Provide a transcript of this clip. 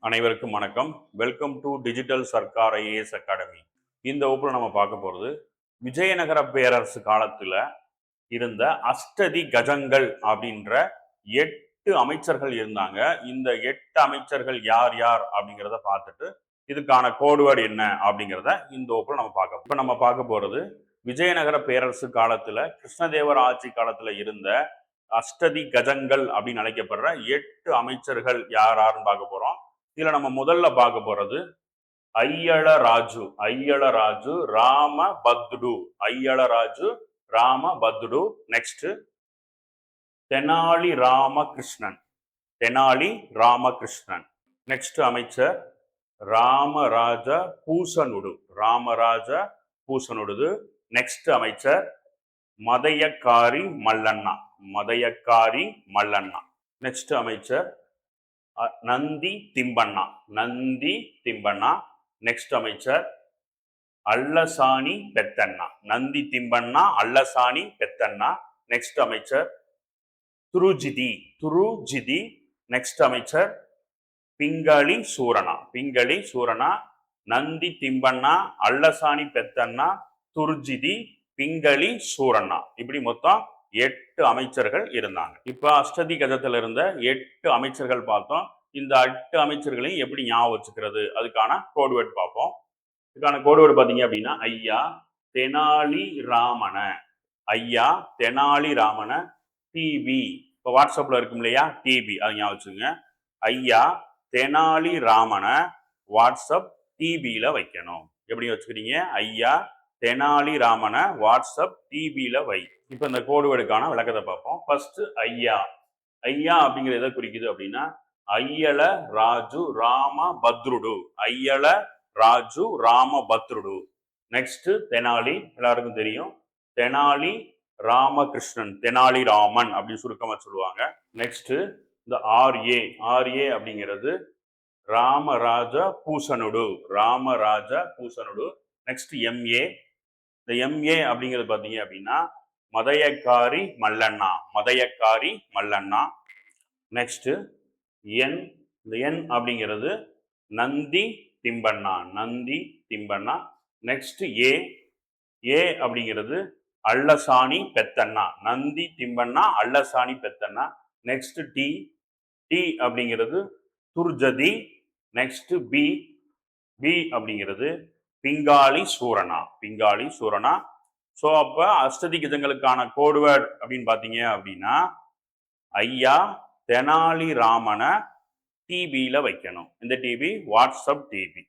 அனைவருக்கும் வணக்கம். Welcome to digital Sarkar IAS academy. இந்த வகுப்புல நம்ம பார்க்க போறது விஜயநகர பேரரசு காலத்துல இருந்த அஷ்டதி கஜங்கள் அப்படின்ற 8 அமைச்சர்கள் இருந்தாங்க. இந்த 8 அமைச்சர்கள் யார் யார் அப்படிங்கிறத பார்த்துட்டு இதுக்கான கோட்வேர்டு என்ன அப்படிங்கிறத இந்த வகுப்புல நம்ம பார்க்க இப்ப நம்ம பார்க்க போறது விஜயநகர பேரரசு காலத்துல கிருஷ்ணதேவர் ஆட்சி காலத்துல இருந்த அஷ்டதி கஜங்கள் அப்படின்னு அழைக்கப்படுற 8 அமைச்சர்கள் யார் யாருன்னு பார்க்க போறோம். இதுல நம்ம முதல்ல பார்க்க போறது ஐயளராஜு ராமபத்டு. ஐயளராஜு ராமபத்டு. நெக்ஸ்ட் தெனாலி ராமகிருஷ்ணன். நெக்ஸ்ட் அமைச்சர் ராமராஜ பூசனுடு. நெக்ஸ்ட் அமைச்சர் மதையக்காரி மல்லண்ணா. நெக்ஸ்ட் அமைச்சர் நந்தி திம்பண்ணா. நெக்ஸ்ட் அமைச்சர் அல்லசாணி பெத்தண்ணா. நெக்ஸ்ட் அமைச்சர் துருஜிதி. நெக்ஸ்ட் அமைச்சர் பிங்களி சூரணா. நந்தி திம்பண்ணா, அல்லசாணி பெத்தண்ணா, துர்ஜிதி, பிங்களி சூரண்ணா. இப்படி மொத்தம் 8 அமைச்சர்கள் இருந்தாங்க. இப்ப அஷ்டதி கஜத்துல இருந்த 8 அமைச்சர்கள் பார்த்தோம். இந்த 8 அமைச்சர்களையும் எப்படி ஞாபகம் வச்சுக்கிறது, அதுக்கான கோட்வேர்ட் பார்ப்போம். இதுக்கான கோட்வேர்டு பாத்தீங்க அப்படின்னா ஐயா தெனாலி ராமன டிபி. இப்போ வாட்ஸ்அப்ல இருக்கும் இல்லையா டிபி, அது ஞாபகம் வச்சுங்க. ஐயா தெனாலி ராமன வாட்ஸ்அப் டிபியில வைக்கணும். எப்படி வச்சுக்கிறீங்க? ஐயா தெனாலி ராமன வாட்ஸ்அப் டிபியில வை. இப்ப இந்த கோடுவேர்டுக்கான விளக்கத்தை பார்ப்போம். ஃபர்ஸ்ட் ஐயா அப்படிங்கிறது எதை குறிக்குது அப்படின்னா ஐயள ராஜு ராமபத்ருடு. நெக்ஸ்ட் தெனாலி, எல்லாருக்கும் தெரியும். தெனாலி ராமகிருஷ்ணன், தெனாலிராமன் அப்படின்னு சுருக்கமா சொல்லுவாங்க. நெக்ஸ்ட் இந்த ஆர்ஏ அப்படிங்கிறது ராமராஜ பூசனுடு. Next MA. இந்த எம்ஏ அப்படிங்கிறது பாத்தீங்க அப்படின்னா மதையக்காரி மல்லண்ணா. நெக்ஸ்ட் என். இந்த என் அப்படிங்கிறது நந்தி திம்பண்ணா. நெக்ஸ்ட் ஏ அப்படிங்கிறது அல்லசாணி பெத்தண்ணா, நந்தி திம்பண்ணா, அல்லசாணி பெத்தண்ணா. நெக்ஸ்ட் டி அப்படிங்கிறது துர்ஜதி. நெக்ஸ்ட் பி அப்படிங்கிறது பிங்காளி சூரணா. ஸோ அப்ப அஷ்டதி கஜங்களுக்கான கோட்வேர்ட் அப்படின்னு பாத்தீங்க அப்படின்னா ஐயா தெனாலி ராமனை டிபியில வைக்கணும். இந்த டிபி வாட்ஸ்அப் டிபி.